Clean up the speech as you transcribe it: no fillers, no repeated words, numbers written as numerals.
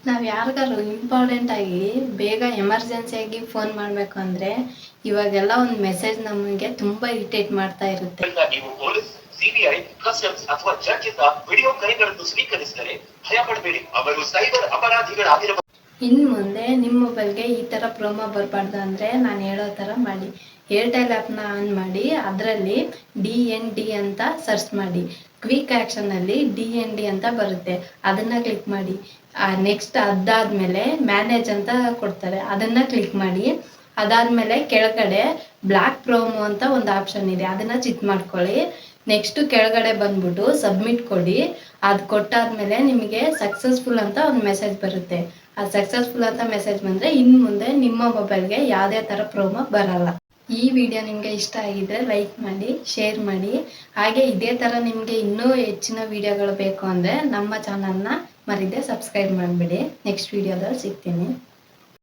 ನಾವು ಯಾರಿಗಾರು ಇಂಪಾರ್ಟೆಂಟ್ ಆಗಿ ಬೇಗ ಎಮರ್ಜೆನ್ಸಿಯಾಗಿ ಫೋನ್ ಮಾಡಬೇಕು ಅಂದರೆ ಇವಾಗೆಲ್ಲ ಒಂದು ಮೆಸೇಜ್ ನಮಗೆ ತುಂಬ ಇರಿಟೇಟ್ ಮಾಡ್ತಾ ಇರುತ್ತೆ. ನೀವು ಪೊಲೀಸ್, ಸಿಬಿಐ, ಕಸ್ಟಮ್ಸ್ ಅಥವಾ ಜಡ್ಜ್ ಇಂದ ವಿಡಿಯೋ ಕರೆಗಳನ್ನು ಸ್ವೀಕರಿಸಿದರೆ ಭಯ ಪಡಬೇಡಿ, ಅವರು ಸೈಬರ್ ಅಪರಾಧಿಗಳಾಗಿರಬಹುದು. ಇನ್ನು ಮುಂದೆ ನಿಮ್ಮ ಮೊಬೈಲ್ಗೆ ಈ ಥರ ಪ್ರೋಮೋ ಬರಬಾರ್ದು ಅಂದರೆ ನಾನು ಹೇಳೋ ಥರ ಮಾಡಿ. ಏರ್ಟೆಲ್ ಆ್ಯಪ್ನ ಆನ್ ಮಾಡಿ, ಅದರಲ್ಲಿ DND ಅಂತ ಸರ್ಚ್ ಮಾಡಿ. ಕ್ವಿಕ್ ಆ್ಯಕ್ಷನಲ್ಲಿ DND ಅಂತ ಬರುತ್ತೆ, ಅದನ್ನು ಕ್ಲಿಕ್ ಮಾಡಿ. ನೆಕ್ಸ್ಟ್ ಅದಾದಮೇಲೆ ಮ್ಯಾನೇಜ್ ಅಂತ ಕೊಡ್ತಾರೆ, ಅದನ್ನು ಕ್ಲಿಕ್ ಮಾಡಿ. ಅದಾದಮೇಲೆ ಕೆಳಗಡೆ ಬ್ಲ್ಯಾಕ್ ಪ್ರೋಮೋ ಅಂತ ಒಂದು ಆಪ್ಷನ್ ಇದೆ, ಅದನ್ನು ಚಿಕ್ ಮಾಡ್ಕೊಳ್ಳಿ. ನೆಕ್ಸ್ಟು ಕೆಳಗಡೆ ಬಂದ್ಬಿಟ್ಟು ಸಬ್ಮಿಟ್ ಕೊಡಿ. ಅದು ಕೊಟ್ಟಾದ್ಮೇಲೆ ನಿಮಗೆ ಸಕ್ಸಸ್ಫುಲ್ ಅಂತ ಒಂದು ಮೆಸೇಜ್ ಬರುತ್ತೆ. ಆ ಸಕ್ಸಸ್ಫುಲ್ ಅಂತ ಮೆಸೇಜ್ ಬಂದರೆ ಇನ್ನು ಮುಂದೆ ನಿಮ್ಮ ಮೊಬೈಲ್ಗೆ ಯಾವುದೇ ಥರ ಪ್ರೋಮೋ ಬರಲ್ಲ. ಈ ವಿಡಿಯೋ ನಿಮಗೆ ಇಷ್ಟ ಆಗಿದ್ರೆ ಲೈಕ್ ಮಾಡಿ, ಶೇರ್ ಮಾಡಿ. ಹಾಗೆ ಇದೇ ಥರ ನಿಮಗೆ ಇನ್ನೂ ಹೆಚ್ಚಿನ ವಿಡಿಯೋಗಳು ಬೇಕು ಅಂದರೆ ನಮ್ಮ ಚಾನಲ್ನ ಮರೀದೆ ಸಬ್ಸ್ಕ್ರೈಬ್ ಮಾಡಿಬಿಡಿ. ನೆಕ್ಸ್ಟ್ ವಿಡಿಯೋದಲ್ಲಿ ಸಿಗ್ತೀನಿ.